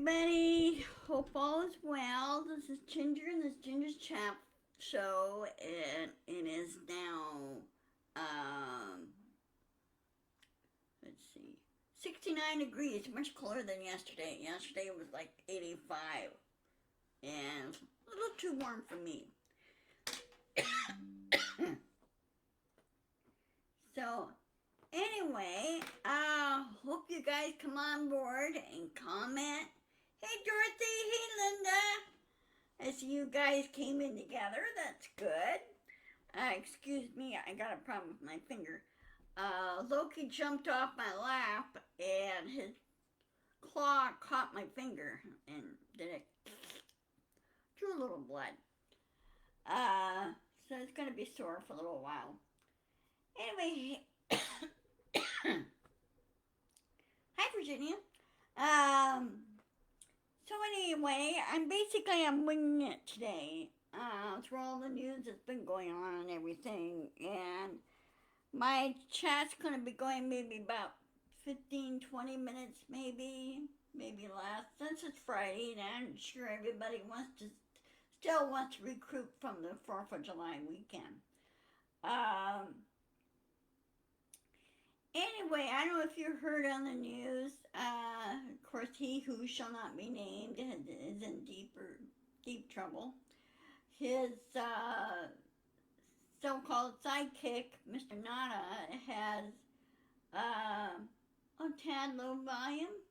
everybody. Hope all is well. This is Ginger and this Ginger's Chat Show, and it is now, um, let's see, 69 degrees, much cooler than yesterday. Yesterday it was like 85, and a little too warm for me. So, anyway, hope you guys come on board and comment. Hey Dorothy, hey Linda. I see you guys came in together. That's good. Excuse me, I got a problem with my finger. Loki jumped off my lap and his claw caught my finger and did it drew a little blood. So it's gonna be sore for a little while. Anyway, hi Virginia. Um, so anyway, I'm winging it today. Through all the news that's been going on and everything, and my chat's gonna be going maybe about 15, 20 minutes, maybe less. Since it's Friday, and I'm sure everybody still wants to recruit from the 4th of July weekend. Anyway, I don't know if you heard on the news. Of course, he who shall not be named is in deep trouble. His so-called sidekick, Mr. Nada, has a tad low volume.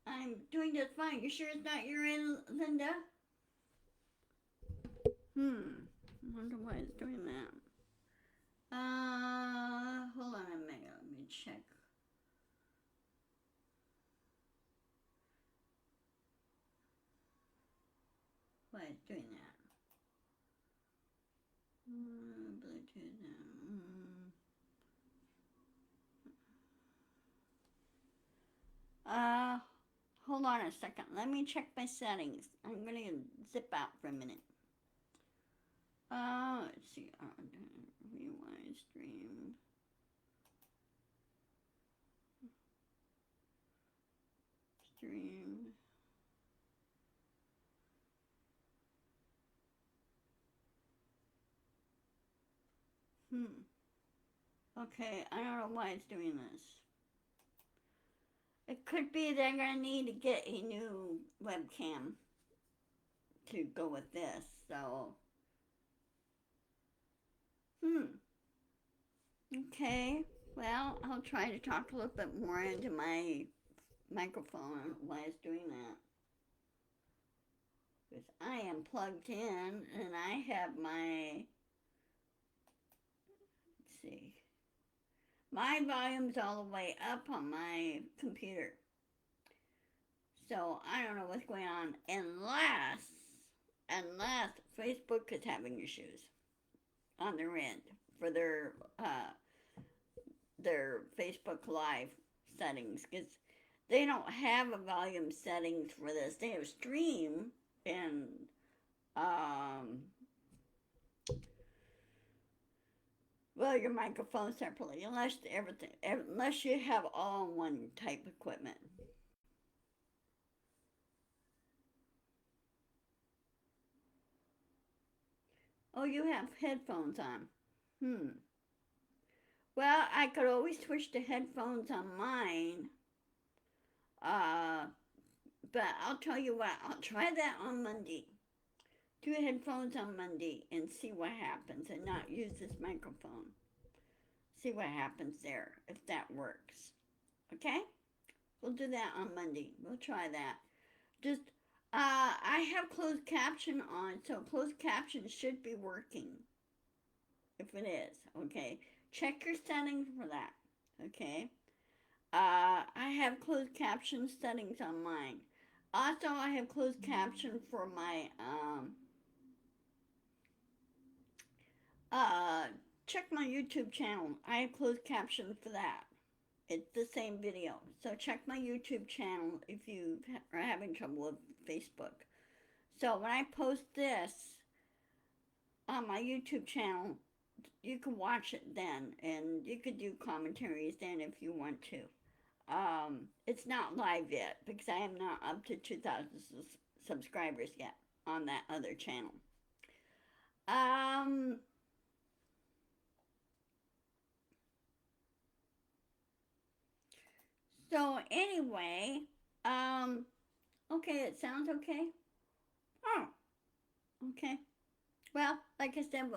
I'm doing just fine. You sure it's not your end, Linda? I wonder why it's doing that. Hold on a minute. Let me check. Why it's doing that? Bluetooth. Hold on a second. Let me check my settings. I'm gonna zip out for a minute. Let's see. Rewind stream. Stream. Okay, I don't know why it's doing this. It could be they're gonna need to get a new webcam to go with this, so. Okay, well, I'll try to talk a little bit more into my microphone while it's doing that. Because I am plugged in and I have my, let's see, my volume's all the way up on my computer. So I don't know what's going on unless Facebook is having issues on their end for their Facebook Live settings, because they don't have a volume settings for this. They have stream and well, your microphone separately, unless you have all-in-one type equipment. Oh, you have headphones on. Well, I could always switch to headphones on mine. But I'll tell you what, I'll try that on Monday. Do headphones on Monday and see what happens and not use this microphone. See what happens there, if that works. Okay? We'll do that on Monday. We'll try that. Just, I have closed caption on, so closed caption should be working. If it is, okay? Check your settings for that, okay? I have closed caption settings on mine. Also, I have closed caption for my, check my YouTube channel. I have closed caption for that. It's the same video. So check my YouTube channel if you are having trouble with Facebook. So when I post this on my YouTube channel, you can watch it then, and you could do commentaries then if you want to. It's not live yet because I am not up to 2,000 subscribers yet on that other channel. Um, so anyway, um, okay, it sounds okay. Oh, okay. Well, like I said,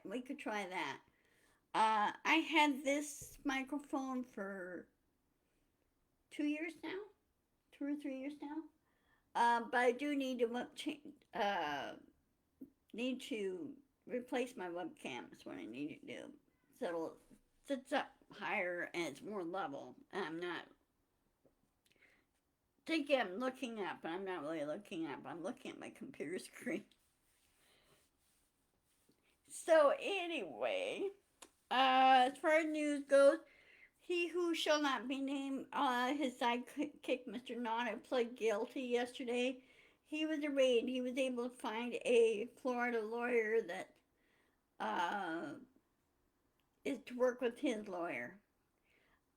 we could try that. I had this microphone for 2 years now, 2 or 3 years now. But I do need to uh, need to replace my webcam. Is what I need to do. So it sits up higher and it's more level. I'm not thinking I'm looking up, but I'm not really looking up. I'm looking at my computer screen. So anyway, as far as news goes, he who shall not be named, his sidekick, Mr. Nana, pled guilty yesterday. He was arraigned. He was able to find a Florida lawyer that is to work with his lawyer.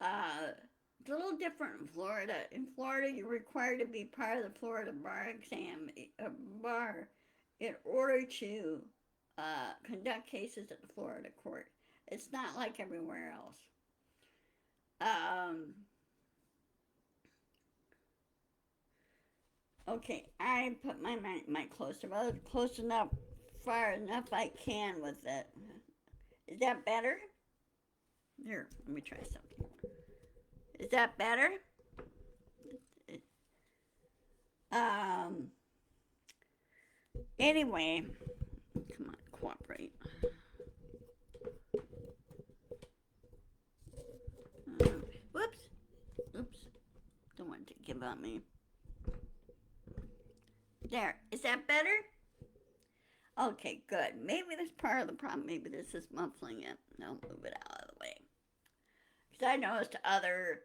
It's a little different in Florida. In Florida, you're required to be part of the Florida bar exam, bar, in order to conduct cases at the Florida court. It's not like everywhere else. Um, okay, I put my mic closer. Well, close enough, far enough I can with it. Is that better? Here, let me try something. Is that better? Um. Anyway, come on, cooperate. Whoops. Oops. Don't want to give up me. There. Is that better? Okay, good. Maybe that's part of the problem. Maybe this is muffling it. No, move it out of the way. Because I noticed other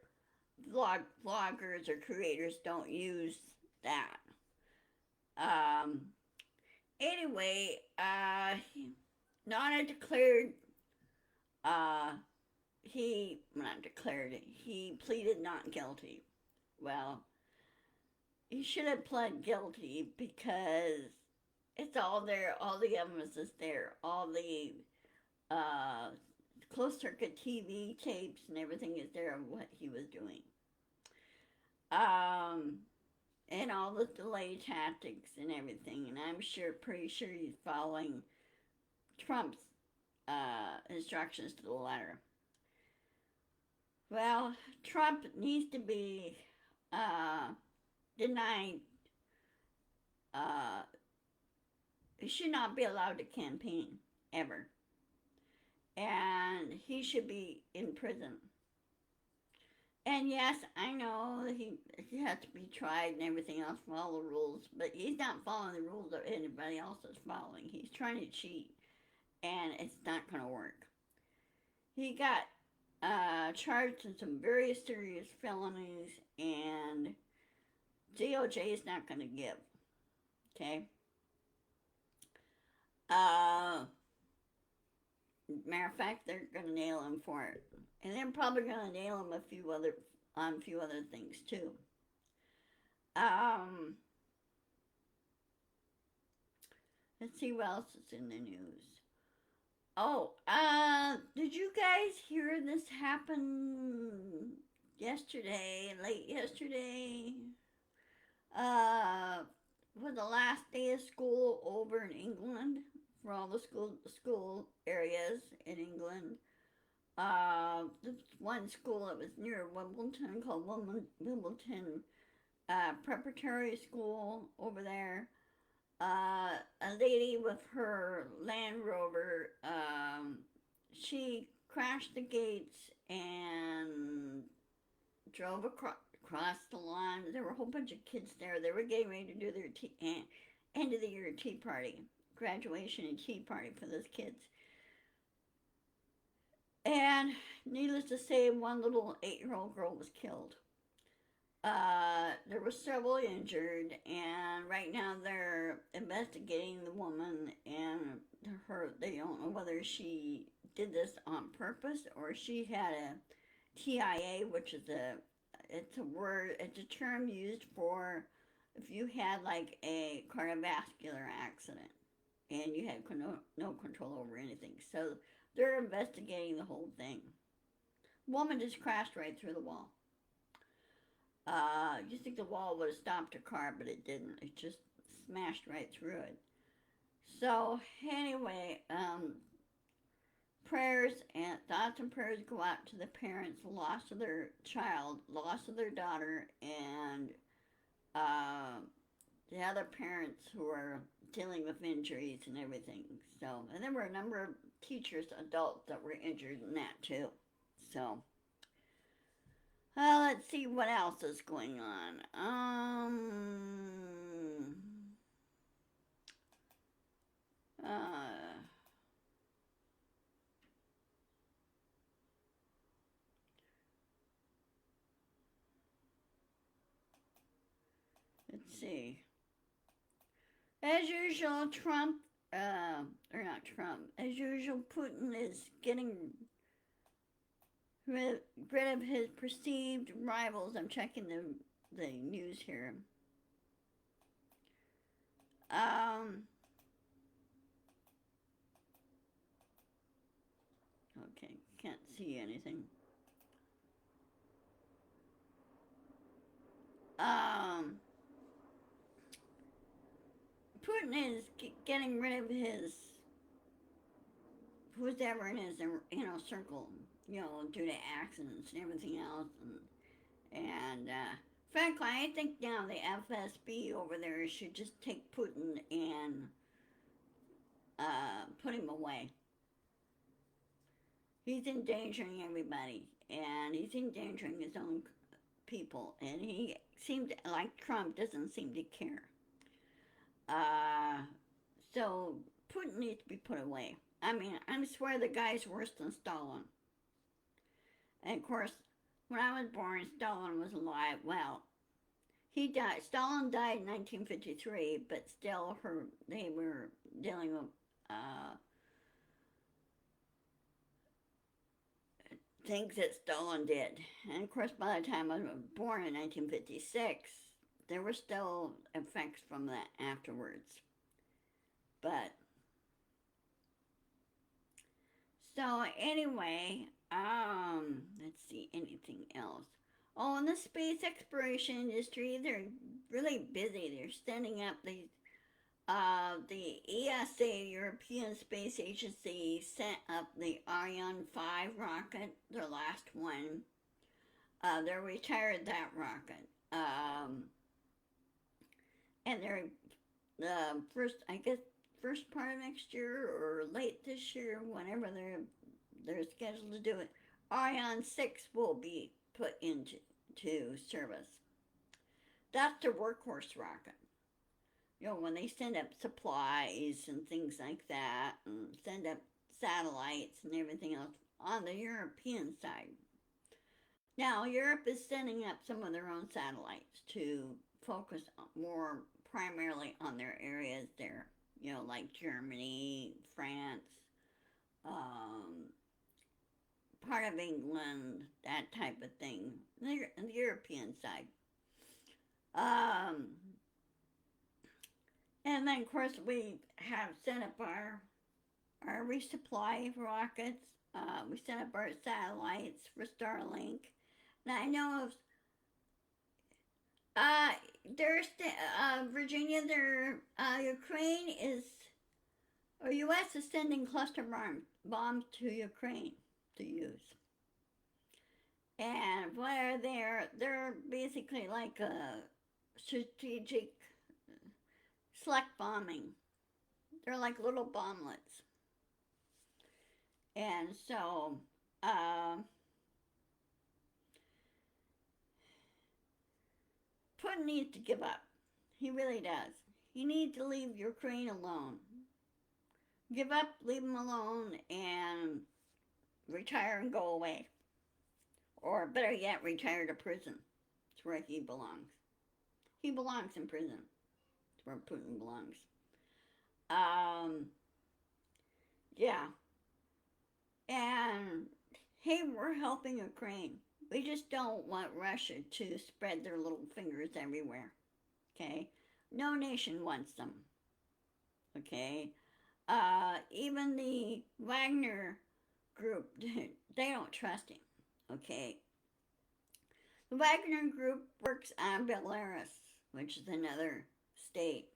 vloggers or creators don't use that. Um. Anyway, Nana declared. Uh, he not declared it. He pleaded not guilty. Well, he should have pled guilty because it's all there. All the evidence is there. All the uh, closed circuit TV tapes and everything is there of what he was doing. Um, and all the delay tactics and everything. And I'm pretty sure he's following Trump's instructions to the letter. Well, Trump needs to be denied. He should not be allowed to campaign ever, and he should be in prison. And yes, I know he has to be tried and everything else, follow the rules, but he's not following the rules that anybody else is following. He's trying to cheat, and it's not going to work. He got charged in some very serious felonies, and DOJ is not going to give. Okay? Matter of fact, they're going to nail him for it. And they're probably going to nail him on a few other things, too. Let's see what else is in the news. Oh, did you guys hear this happen yesterday, late yesterday? For the last day of school over in England, for all the school areas in England. This one school that was near Wimbledon called Wimbledon Preparatory School over there. A lady with her Land Rover, she crashed the gates and drove across the lawn. There were a whole bunch of kids there. They were getting ready to do their end of the year tea party, graduation and tea party for those kids. And needless to say, one little 8-year-old girl was killed. There were several injured, and right now they're investigating the woman and her. They don't know whether she did this on purpose or she had a TIA, which is it's a word, it's a term used for if you had like a cardiovascular accident and you had no control over anything. So they're investigating the whole thing. Woman just crashed right through the wall. You think the wall would have stopped her car, but it didn't. It just smashed right through it. So anyway, prayers and thoughts and prayers go out to the parents, loss of their child, loss of their daughter, and the other parents who are dealing with injuries and everything. So, and there were a number of teachers, adults that were injured in that too. So, let's see what else is going on. Uh, let's see. As usual, Trump, or not Trump, as usual, Putin is getting rid of his perceived rivals. I'm checking the news here. Um, okay, can't see anything. Um, Putin is getting rid of his who's ever in his circle, due to accidents and everything else, and frankly, I think now the FSB over there should just take Putin and put him away. He's endangering everybody, and he's endangering his own people, and he seemed like Trump doesn't seem to care. Uh, so Putin needs to be put away. I mean, I swear the guy's worse than Stalin. And of course, when I was born, Stalin was alive. Well, he died. Stalin died in 1953, but still, they were dealing with things that Stalin did. And of course, by the time I was born in 1956, there were still effects from that afterwards. But so anyway, let's see, anything else. Oh, in the space exploration industry, they're really busy. They're standing up the ESA, European Space Agency, sent up the Ariane 5 rocket, their last one. They retired that rocket. And they're first part of next year or late this year, whenever they're scheduled to do it, Ariane 6 will be put into service. That's the workhorse rocket. When they send up supplies and things like that, and send up satellites and everything else on the European side. Now, Europe is sending up some of their own satellites to focus more primarily on their areas there, like Germany, France, part of England, that type of thing, the European side. And then, of course, we have set up our resupply rockets. We set up our satellites for Starlink. Now, I know of there's Virginia, Ukraine is, or U.S. is sending cluster bombs to Ukraine to use. And where they're basically like a strategic select bombing. They're like little bomblets. And so, Putin needs to give up. He really does. He needs to leave Ukraine alone. Give up, leave him alone, and retire and go away. Or better yet, retire to prison. It's where he belongs. He belongs in prison. It's where Putin belongs. Yeah. And hey, we're helping Ukraine. We just don't want Russia to spread their little fingers everywhere. Okay? No nation wants them. Okay? Even the Wagner group, they don't trust him. Okay? The Wagner group works on Belarus, which is another state.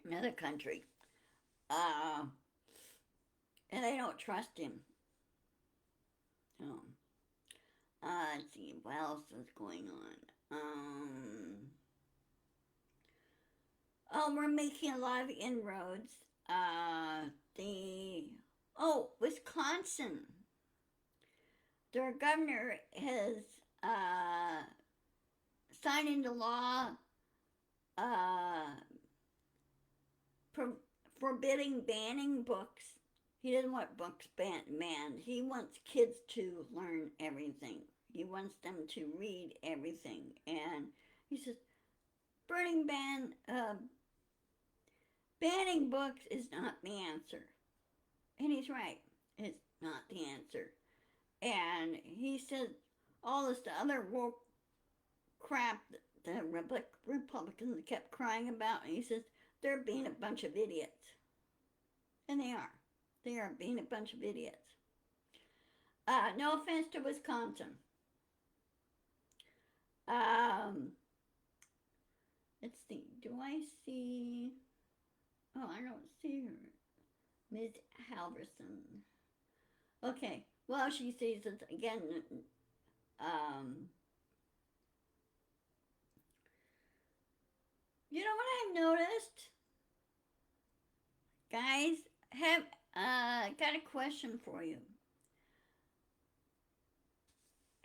Another country. Uh, and they don't trust him. So, let's see, what else is going on? Oh, we're making a lot of inroads. The Wisconsin. Their governor has signed into law uh, forbidding banning books. He doesn't want books banned. He wants kids to learn everything. He wants them to read everything. And he says, banning books is not the answer. And he's right. It's not the answer. And he said all this other woke crap that the Republicans kept crying about. And he says they're being a bunch of idiots. And they are. They are being a bunch of idiots. No offense to Wisconsin. Let's see. Do I see? Oh, I don't see her. Ms. Halverson. Okay. Well, she says it again. You know what I've noticed? Guys, have got a question for you.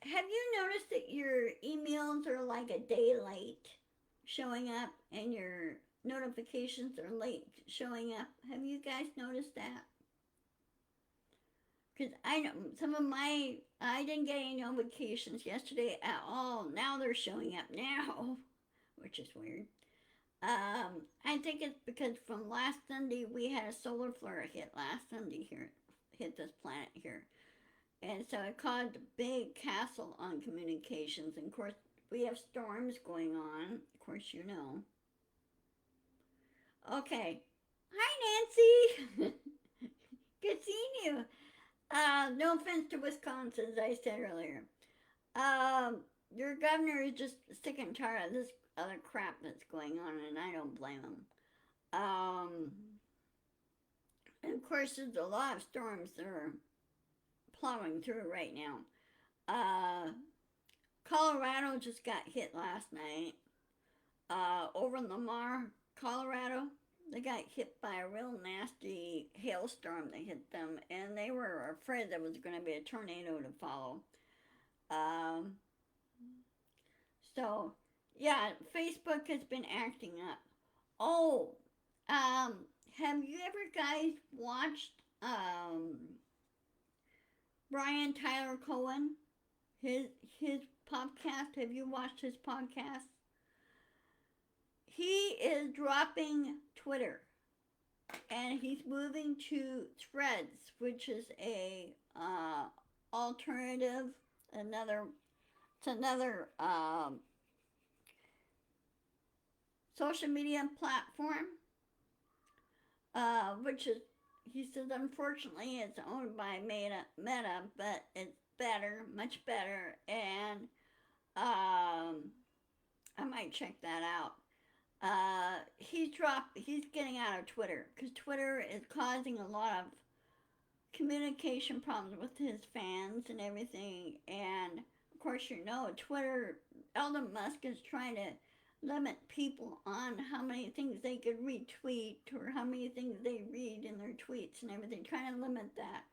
Have you noticed that your emails are like a day late showing up and your notifications are late showing up? Have you guys noticed that? Because I know I didn't get any notifications yesterday at all. Now they're showing up now, which is weird. I think it's because from last Sunday we had a solar flare hit last Sunday here, hit this planet here. And so it caused a big castle on communications. And of course, we have storms going on. Of course, you know. Okay. Hi, Nancy. Good seeing you. No offense to Wisconsin, as I said earlier. Your governor is just sick and tired of this other crap that's going on, and I don't blame him. And of course, there's a lot of storms that are plowing through right now. Colorado just got hit last night. Over in Lamar, Colorado, they got hit by a real nasty hailstorm that hit them, and they were afraid there was going to be a tornado to follow. So, yeah, Facebook has been acting up. Oh, have you ever guys watched Brian Tyler Cohen? His podcast? Have you watched his podcast? He is dropping Twitter and he's moving to Threads, which is a alternative, another social media platform, which is, he says, unfortunately, it's owned by Meta, but it's better, much better, and I might check that out. He's getting out of Twitter because Twitter is causing a lot of communication problems with his fans and everything. And of course, you know, Twitter, Elon Musk is trying to limit people on how many things they could retweet or how many things they read in their tweets and everything, trying to limit that.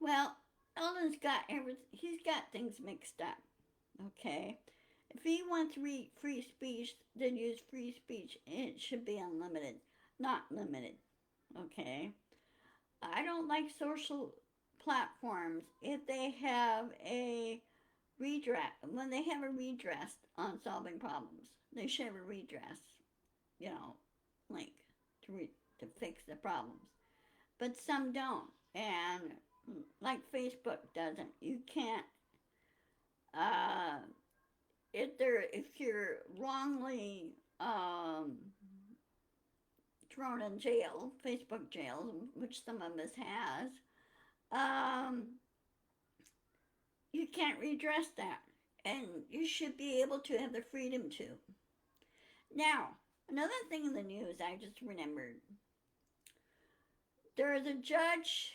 Well, Elon's got he's got things mixed up. Okay. If he wants free speech, then use free speech. It should be unlimited, not limited. Okay? I don't like social platforms if they have a redress. When they have a redress on solving problems, they should have a redress, like to fix the problems. but some don't. And like Facebook doesn't. You can't uh, if you're wrongly thrown in jail, Facebook jail, which some of us has, um, you can't redress that, and you should be able to have the freedom to. Now, another thing in the news I just remembered: there is a judge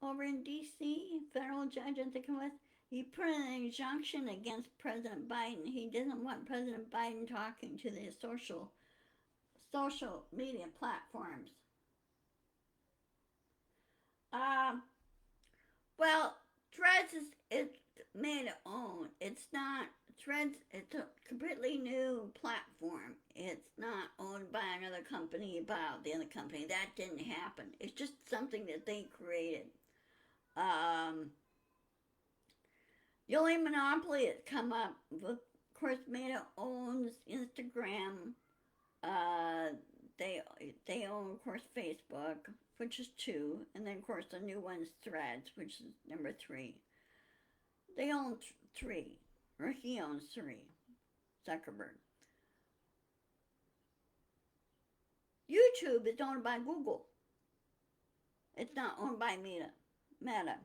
over in D.C., federal judge, I think it was. He put an injunction against President Biden. He doesn't want President Biden talking to the social media platforms. Um, well, Threads is it's made its own. It's not Threads. It's a completely new platform. It's not owned by another company about the other company. That didn't happen. It's just something that they created. Um, the only monopoly that's come up, of course, Meta owns Instagram. Uh, they they own, of course, Facebook, which is two, and then of course the new one's Threads, which is number three. They own three, or he owns three. Zuckerberg. YouTube is owned by Google. It's not owned by Meta. Meta.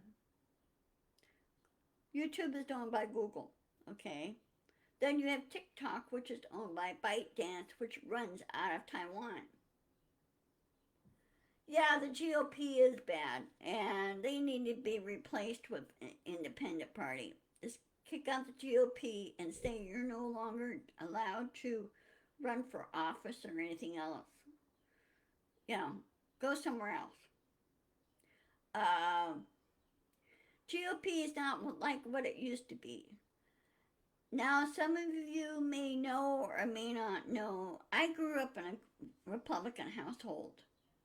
YouTube is owned by Google. Okay. Then you have TikTok, which is owned by ByteDance, which runs out of Taiwan. Yeah, the GOP is bad, and they need to be replaced with an independent party. Just kick out the GOP and say you're no longer allowed to run for office or anything else. You know, go somewhere else. GOP is not like what it used to be. Now, some of you may know or may not know, I grew up in a Republican household,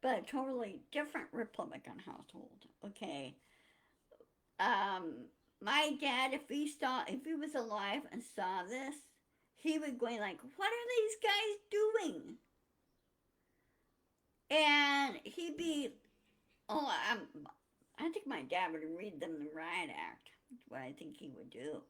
but a totally different Republican household. Okay. My dad, if he was alive and saw this, he would go like, "What are these guys doing?" And he'd be, oh, I think my dad would read them the riot act. That's what I think he would do.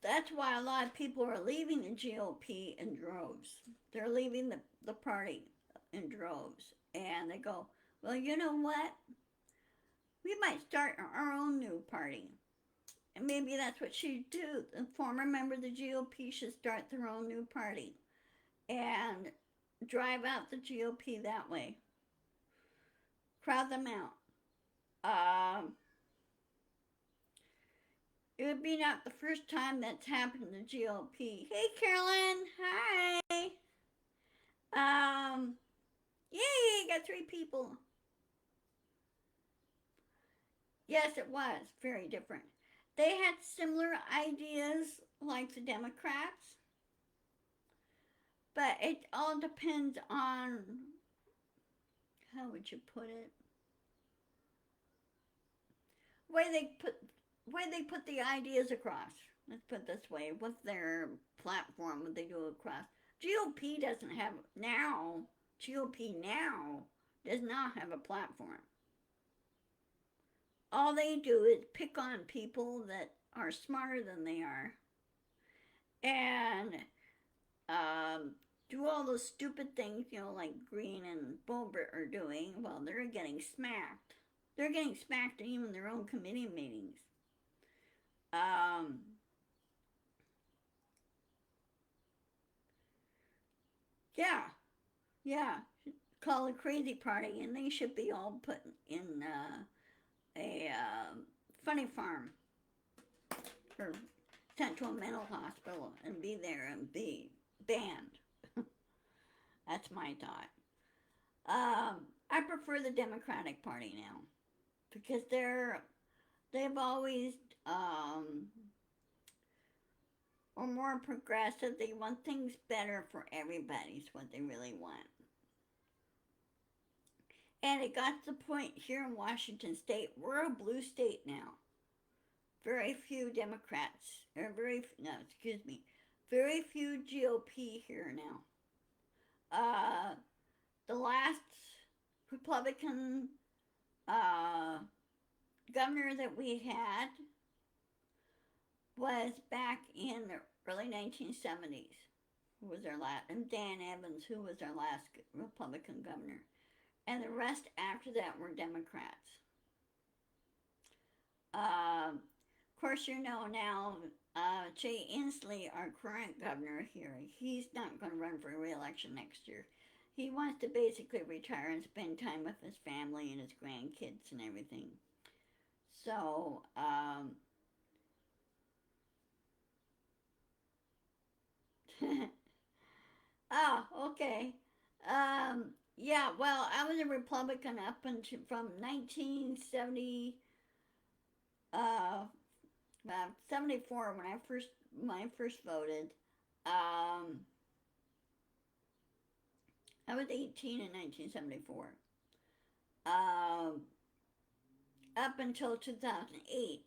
That's why a lot of people are leaving the GOP in droves. They're leaving the party in droves. And they go, well, you know what? We might start our own new party. And maybe that's what she'd do. The former member of the GOP should start their own new party and drive out the GOP that way. Crowd them out. It would be not the first time that's happened in the GOP. Hey, Carolyn. Hi. Yay, got 3 people. Yes, it was very different. They had similar ideas like the Democrats, but it all depends on, how would you put it? Way they put the ideas across. Let's put it this way, with their platform, what they do across. GOP doesn't have now. GOP now does not have a platform. All they do is pick on people that are smarter than they are, and do all those stupid things, like Green and Boebert are doing. Well, they're getting smacked. They're getting smacked in even their own committee meetings. Yeah. Call a crazy party, and they should be all put in a funny farm or sent to a mental hospital and be there and be banned. That's my thought. I prefer the Democratic Party now because they've always are more progressive. They want things better for everybody. Is what they really want. And it got to the point here in Washington State, we're a blue state now. Very few Democrats, or very few GOP here now. Uh, the last Republican uh, governor that we had was back in the early 1970s. Who was our last? And Dan Evans, who was our last Republican governor. And the rest after that were Democrats. Of course, you know now, Jay Inslee, our current governor here, he's not going to run for re-election next year. He wants to basically retire and spend time with his family and his grandkids and everything. So, oh, okay. Yeah, well, I was a Republican up until from 1970, uh, 74 when I first voted. Um, I was 18 in 1974. Um, Up until 2008,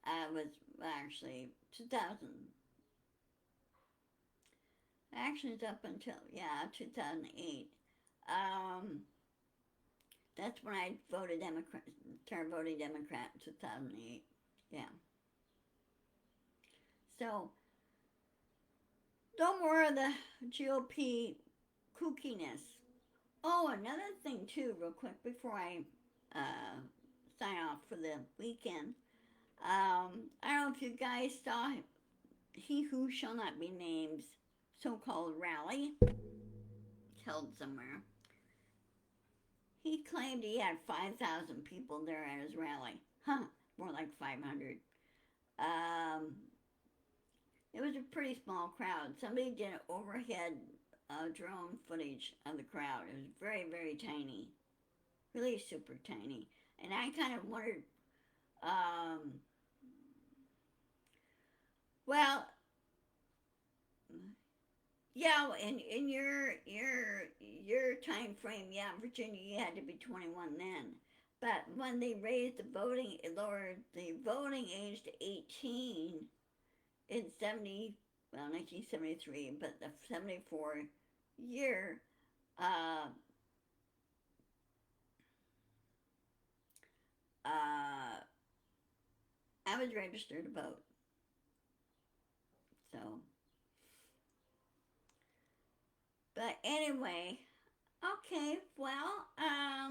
I was actually 2000. Actually, it's up until 2008. Um, that's when I voted Democrat. Started voting Democrat in 2008. Yeah. So no more of the GOP kookiness. Oh, another thing too, real quick, before I uh, sign off for the weekend. I don't know if you guys saw He Who Shall Not Be Named's so-called rally held somewhere. He claimed he had 5,000 people there at his rally. Huh, more like 500. Um, it was a pretty small crowd. Somebody did overhead drone footage of the crowd. It was very, very tiny. Really super tiny. And I kind of wondered, um, well, yeah, in your time frame, yeah, Virginia, you had to be 21 then. But when they raised the voting, it lowered the voting age to 18 in 1973, but the 74 year, uh, uh, I was registered to vote. So, but anyway, okay, well, I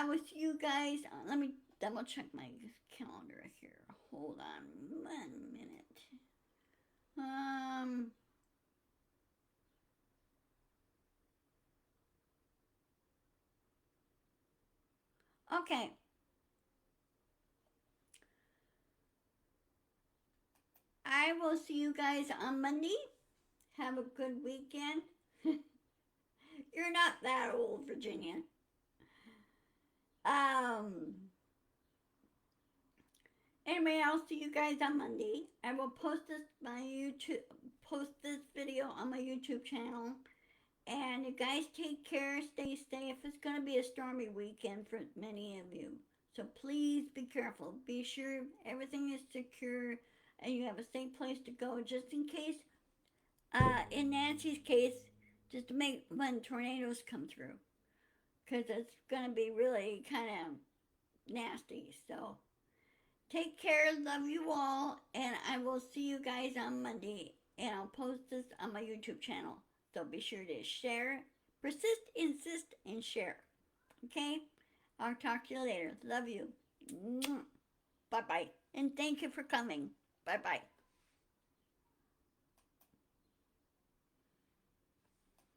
will see you guys. Let me double check my calendar here. Hold on 1 minute. Um, okay. I will see you guys on Monday. Have a good weekend. You're not that old, Virginia. Um, anyway, I'll see you guys on Monday. I will post this video on my YouTube channel. And you guys take care, stay safe. It's going to be a stormy weekend for many of you. So please be careful. Be sure everything is secure and you have a safe place to go just in case. In Nancy's case, just to make when tornadoes come through. Because it's going to be really kind of nasty. So take care. Love you all. And I will see you guys on Monday. And I'll post this on my YouTube channel. So be sure to share, persist, insist, and share. Okay? I'll talk to you later. Love you. Bye bye. And thank you for coming. Bye bye.